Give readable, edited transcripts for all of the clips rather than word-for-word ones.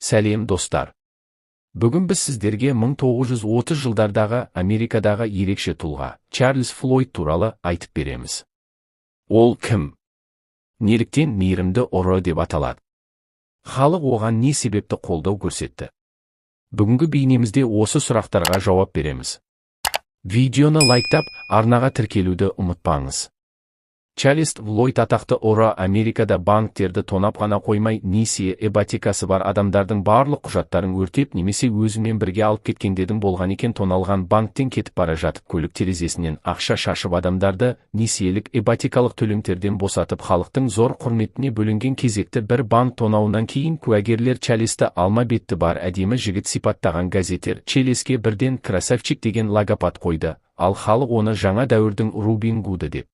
Сәлем достар. Бүгін біз сіздерге 1930 жылдардағы Америкадағы ерекше тұлға Чарльз Флойд туралы айтып береміз. Ол кім? Неліктен мейірімді ұры деп аталады? Халық оған не себепті қолдау көрсетті? Бүгінгі бейнемізде осы сұрақтарға жауап береміз. Видеоны лайктап, арнаға тіркелуді ұмытпаңыз. Чарльз Флойд атақты ұры Америкада банктерді тонап қана қоймай, несие ипотекасы бар адамдардың барлық құжаттарын өртеп немесе өзімен бірге алып кеткендердің болған екен. Тоналған банктен кетіп бара жатып көлік терезесінен ақша шашып адамдарды несиелік ипотекалық төлемдерден босатып халықтың зор құрметіне бөленген кезекті бір банк тонауынан кейін куәгерлер Чарльзді алма бетті бар әдемі жігіт сипаттаған газеттер Чарльзге бірден красавчик деген логопад қойды, ал халық оны жаңа дәуірдің Робин Гуды деп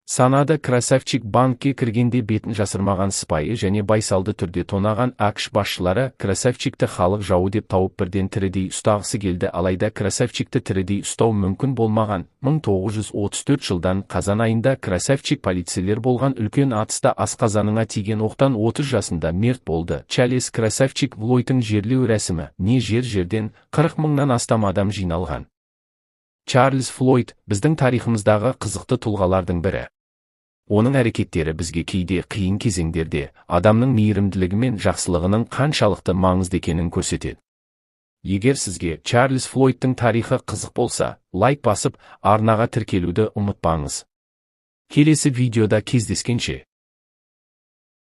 санады. Красавчик банкке кіргенде бетін жасырмаған сыпайы және байсалды түрде тонаған ақш басшылары красавчикті халық жауы деп тауып бірден тірідей ұстағысы келді, алайда красавчикті тірідей ұстау мүмкін болмаған. 1934 жылдан қазан айында красавчик полицейлер болған үлкен атыста асқазанына тиген оқтан 30 жасында мерт болды. Чарльз красавчик Флойдтың жерлеу рәсімі не жерден 40 мыңнан астам адам жиналған. Чарльз Флойд біздің тарихымыздағы қызықты тұлғалардың бірі. Оның әрекеттері бізге кейде қиын кезеңдерде адамның мейірімділігі мен жақсылығының қаншалықты маңызды екенін көрсетеді. Егер сізге Чарльз Флойдтың тарихы қызық болса, лайк басып, арнаға тіркелуді ұмытпаңыз. Келесі видеода кездескенше.